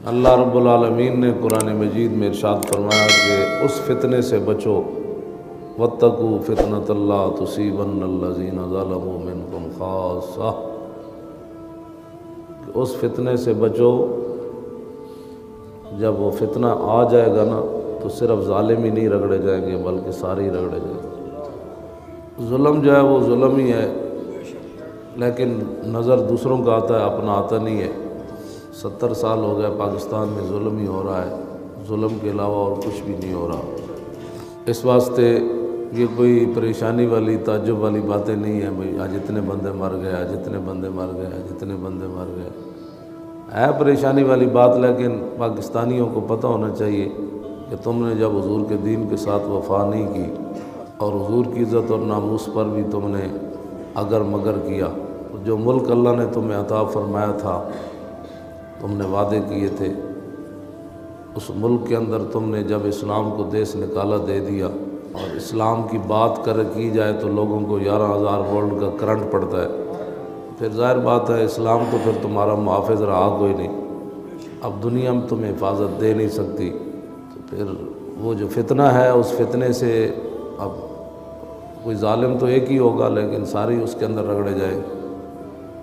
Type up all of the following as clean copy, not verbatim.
اللہ رب العالمین نے قرآن مجید میں ارشاد فرمایا کہ اس فتنے سے بچو واتقوا فتنۃ لا تصیبن الذین ظلموا منکم خاصہ، کہ اس فتنے سے بچو، جب وہ فتنہ آ جائے گا نا تو صرف ظالم ہی نہیں رگڑے جائیں گے بلکہ سارے ہی رگڑے جائیں گے۔ ظلم جو ہے وہ ظلم ہی ہے، لیکن نظر دوسروں کا آتا ہے، اپنا آتا نہیں ہے۔ 70 سال ہو گئے پاکستان میں ظلم ہی ہو رہا ہے، ظلم کے علاوہ اور کچھ بھی نہیں ہو رہا۔ اس واسطے یہ کوئی پریشانی والی تعجب والی باتیں نہیں ہیں بھئی آج اتنے بندے مر گئے، آج اتنے بندے مر گئے، آج اتنے بندے مر گئے، ہے پریشانی والی بات، لیکن پاکستانیوں کو پتہ ہونا چاہیے کہ تم نے جب حضور کے دین کے ساتھ وفا نہیں کی اور حضور کی عزت اور ناموس پر بھی تم نے اگر مگر کیا، جو ملک اللہ نے تمہیں عطا فرمایا تھا، تم نے وعدے کیے تھے، اس ملک کے اندر تم نے جب اسلام کو دیس نکالا دے دیا، اور اسلام کی بات کی جائے تو لوگوں کو 11,000 وولٹ کا کرنٹ پڑتا ہے، پھر ظاہر بات ہے اسلام تو پھر تمہارا محافظ رہا کوئی نہیں، اب دنیا میں تمہیں حفاظت دے نہیں سکتی، تو پھر وہ جو فتنہ ہے اس فتنے سے اب کوئی ظالم تو ایک ہی ہوگا لیکن ساری اس کے اندر رگڑے جائیں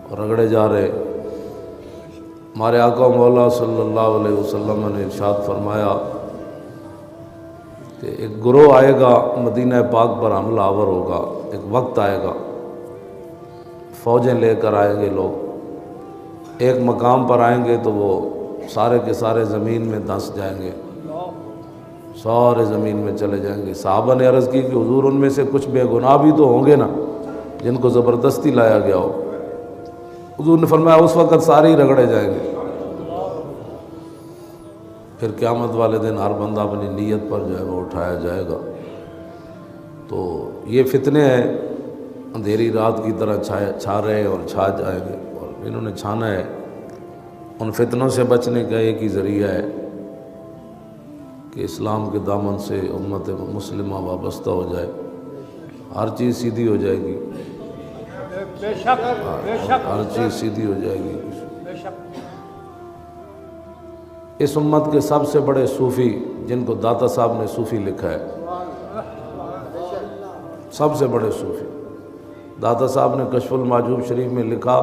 اور رگڑے جا رہے۔ ہمارے آقا مولا صلی اللہ علیہ وسلم نے ارشاد فرمایا کہ ایک گروہ آئے گا مدینہ پاک پر حملہ آور ہوگا، ایک وقت آئے گا، فوجیں لے کر آئیں گے لوگ، ایک مقام پر آئیں گے تو وہ سارے کے سارے زمین میں دھنس جائیں گے، سارے زمین میں چلے جائیں گے۔ صحابہ نے عرض کی کہ حضور ان میں سے کچھ بے گناہ بھی تو ہوں گے نا جن کو زبردستی لایا گیا ہو؟ حضور نے فرمایا اس وقت سارے ہی رگڑے جائیں گے، پھر قیامت والے دن ہر بندہ اپنی نیت پر جو ہے وہ اٹھایا جائے گا۔ تو یہ فتنے ہیں اندھیری رات کی طرح چھا رہے ہیں اور چھا جائیں گے، اور انہوں نے چھانا ہے۔ ان فتنوں سے بچنے کا ایک ہی ذریعہ ہے کہ اسلام کے دامن سے امت مسلمہ وابستہ ہو جائے، ہر چیز سیدھی ہو جائے گی، ہر چیز سیدھی ہو جائے گی۔ اس امت کے سب سے بڑے صوفی جن کو داتا صاحب نے صوفی لکھا ہے، سب سے بڑے صوفی، داتا صاحب نے کشف المحجوب شریف میں لکھا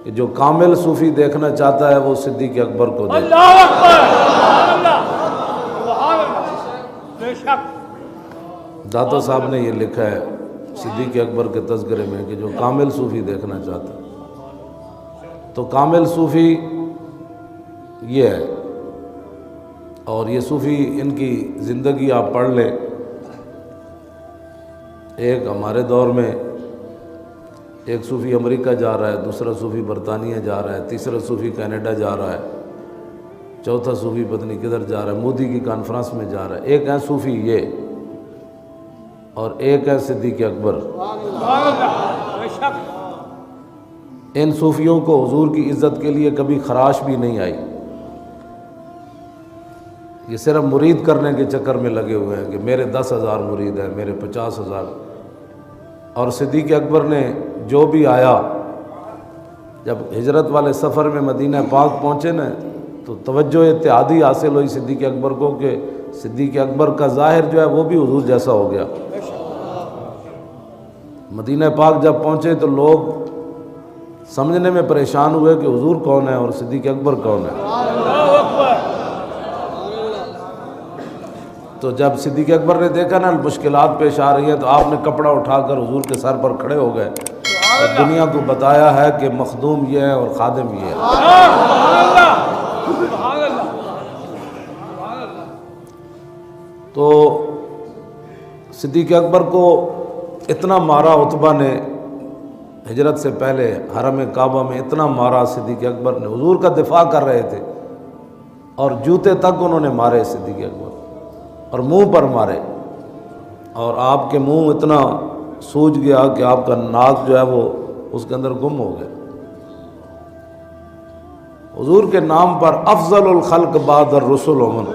کہ جو کامل صوفی دیکھنا چاہتا ہے وہ صدیق اکبر کو دیکھتا ہے۔ اللہ اکبر، بے شک داتا صاحب نے یہ لکھا ہے صدیق اکبر کے تذکرے میں کہ جو کامل صوفی دیکھنا چاہتا ہے، تو کامل صوفی یہ ہے۔ اور یہ صوفی ان کی زندگی آپ پڑھ لیں، ایک ہمارے دور میں ایک صوفی امریکہ جا رہا ہے، دوسرا صوفی برطانیہ جا رہا ہے، تیسرا صوفی کینیڈا جا رہا ہے، چوتھا صوفی پتہ نہیں کدھر جا رہا ہے، مودی کی کانفرنس میں جا رہا ہے۔ ایک ہے صوفی یہ، اور ایک ہے صدیق اکبر۔ بے شک ان صوفیوں کو حضور کی عزت کے لیے کبھی خراش بھی نہیں آئی، یہ صرف مرید کرنے کے چکر میں لگے ہوئے ہیں کہ میرے 10,000 مرید ہیں، میرے 50,000۔ اور صدیق اکبر نے جو بھی آیا، جب ہجرت والے سفر میں مدینہ پاک پہنچے نا تو توجہ اتحادی حاصل ہوئی صدیق اکبر کو کہ صدیق اکبر کا ظاہر جو ہے وہ بھی حضور جیسا ہو گیا۔ مدینہ پاک جب پہنچے تو لوگ سمجھنے میں پریشان ہوئے کہ حضور کون ہے اور صدیق اکبر کون ہے۔ تو جب صدیق اکبر نے دیکھا نا مشکلات پیش آ رہی ہیں تو آپ نے کپڑا اٹھا کر حضور کے سر پر کھڑے ہو گئے اور دنیا کو بتایا ہے کہ مخدوم یہ ہے اور خادم یہ ہے۔ تو صدیق اکبر کو اتنا مارا عتبہ نے، ہجرت سے پہلے حرم کعبہ میں اتنا مارا صدیق اکبر نے، حضور کا دفاع کر رہے تھے اور جوتے تک انہوں نے مارے صدیق اکبر، اور منہ پر مارے، اور آپ کے منہ اتنا سوج گیا کہ آپ کا ناک جو ہے وہ اس کے اندر گم ہو گیا۔ حضور کے نام پر افضل الخلق بعد الرسل عمر،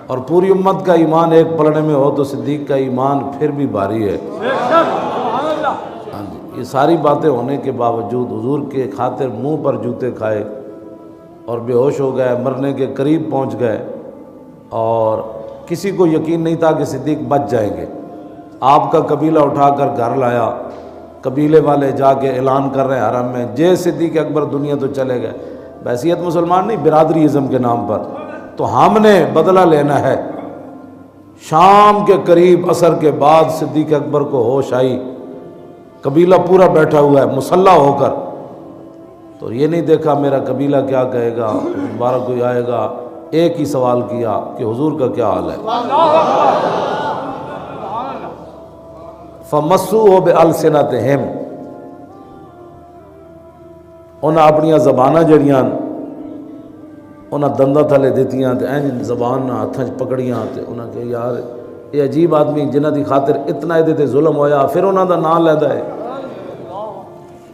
اور پوری امت کا ایمان ایک پلڑے میں ہو تو صدیق کا ایمان پھر بھی بھاری ہے۔ ہاں جی، یہ ساری باتیں ہونے کے باوجود حضور کے خاطر منہ پر جوتے کھائے، اور بے ہوش ہو گئے، مرنے کے قریب پہنچ گئے، اور کسی کو یقین نہیں تھا کہ صدیق بچ جائیں گے۔ آپ کا قبیلہ اٹھا کر گھر لایا، قبیلے والے جا کے اعلان کر رہے ہیں حرم میں، جے صدیق اکبر دنیا تو چلے گئے، بحیثیت مسلمان نہیں، برادری ازم کے نام پر، تو ہم نے بدلہ لینا ہے۔ شام کے قریب عصر کے بعد صدیق اکبر کو ہوش آئی، قبیلہ پورا بیٹھا ہوا ہے مسلح ہو کر، تو یہ نہیں دیکھا میرا قبیلہ کیا کہے گا، دوبارہ کوئی آئے گا، ایک ہی سوال کیا کہ حضور کا کیا حال ہے۔ فَمَسُّوهُ بِأَلْسِنَتِهِمْ، انہاں اپنی زباناں جڑیاں انہاں دنداں تھلے دیتیاں تے این زبان ہاتھاں پکڑیاں تے انہاں کہ یار یہ عجیب آدمی جنہاں دی خاطر اتنا ایدے تے ظلم ہویا، پھر انہاں دا نام لیدا ہے۔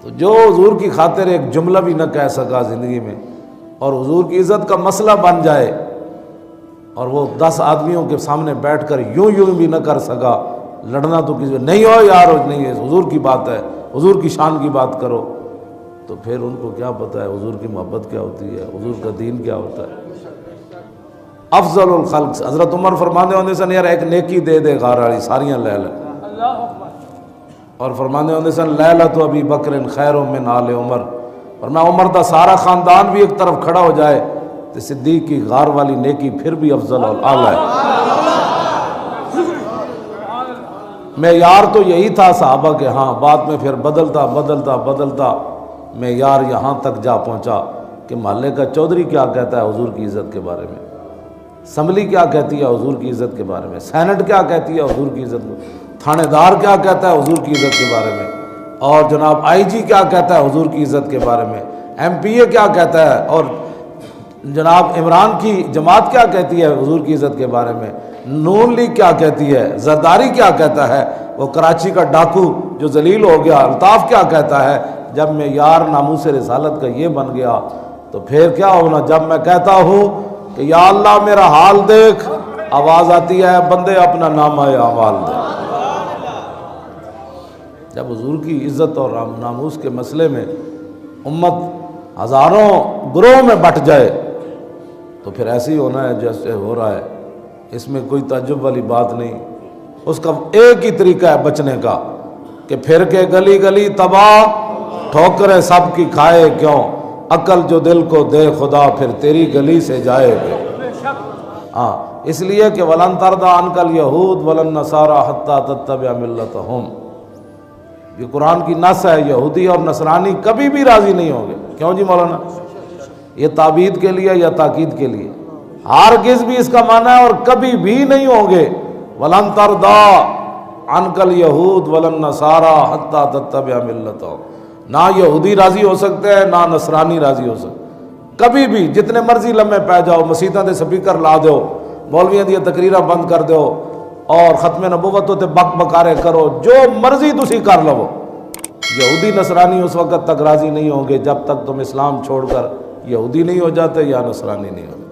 تو جو حضور کی خاطر ایک جملہ بھی نہ کہہ سکا زندگی میں، اور حضور کی عزت کا مسئلہ بن جائے، اور وہ 10 آدمیوں کے سامنے بیٹھ کر یوں بھی نہ کر سکا، لڑنا تو کسی نہیں ہو یار، نہیں ہے حضور کی بات ہے، حضور کی شان کی بات کرو، تو پھر ان کو کیا پتہ ہے حضور کی محبت کیا ہوتی ہے، حضور کا دین کیا ہوتا ہے۔ افضل الخلق حضرت عمر فرمانے ہوندے سن یار ایک نیکی دے دے غار والی ساریاں لے لے، اور فرمانے ہوندے سن لیلۃ ابی بکر خیر من آل عمر، اور میں عمر دا سارا خاندان بھی ایک طرف کھڑا ہو جائے تو صدیق کی غار والی نیکی پھر بھی افضل اور اعلیٰ ہے۔ معیار تو یہی تھا صحابہ کے ہاں، بعد میں پھر بدلتا معیار یہاں تک جا پہنچا کہ محلے کا چودھری کیا کہتا ہے حضور کی عزت کے بارے میں، اسمبلی کیا کہتی ہے حضور کی عزت کے بارے میں، سینٹ کیا کہتی ہے حضور کی عزت میں، تھانے دار کیا کہتا ہے حضور کی عزت کے بارے میں، اور جناب آئی جی کیا کہتا ہے حضور کی عزت کے بارے میں، ایم پی اے کیا کہتا ہے، اور جناب عمران کی جماعت کیا کہتی ہے حضور کی عزت کے بارے میں، نون لیگ کیا کہتی ہے، زرداری کیا کہتا ہے، وہ کراچی کا ڈاکو جو ذلیل ہو گیا الطاف کیا کہتا ہے۔ جب میں یار ناموس رسالت کا یہ بن گیا تو پھر کیا ہونا، جب میں کہتا ہوں کہ یا اللہ میرا حال دیکھ، آواز آتی ہے بندے اپنا نامہ اعمال دے۔ جب حضور کی عزت اور ناموس کے مسئلے میں امت ہزاروں گروہ میں بٹ جائے تو پھر ایسے ہی ہونا ہے جیسے ہو رہا ہے، اس میں کوئی تعجب والی بات نہیں۔ اس کا ایک ہی طریقہ ہے بچنے کا کہ پھر کے گلی گلی تباہ، ٹھوکریں سب کی کھائے کیوں، عقل جو دل کو دے خدا پھر تیری گلی سے جائے گا۔ ہاں اس لیے کہ وَلَن تَرْضَىٰ عَنْكَ الْيَهُودُ وَلَا النَّصَارَىٰ حَتَّىٰ تَتَّبِعَ مِلَّتَهُمْ، یہ قرآن کی نص ہے، یہودی اور نصرانی کبھی بھی راضی نہیں ہوں گے۔ کیوں جی مولانا؟ یہ تعبید کے لیے یا تاکید کے لیے؟ ہرگز بھی اس کا معنی ہے اور کبھی بھی نہیں ہوں گے۔ وَلَن تَرْضَىٰ عَنْكَ الْيَهُودُ وَلَا النَّصَارَىٰ حَتَّىٰ تَتَّبِعَ مِلَّتَهُمْ، نہ یہودی راضی ہو سکتے ہیں نہ نصرانی راضی ہو سکتے، کبھی بھی جتنے مرضی لمحے پہ جاؤ، مسیتاں دے سپیکر لا دو، مولویاں دی تقریرہ بند کر دو، اور ختم نبوت تے بک بکارے کرو، جو مرضی تسی کر لو، یہودی نصرانی اس وقت تک راضی نہیں ہوں گے جب تک تم اسلام چھوڑ کر یہودی نہیں ہو جاتے یا نصرانی نہیں ہو جاتے۔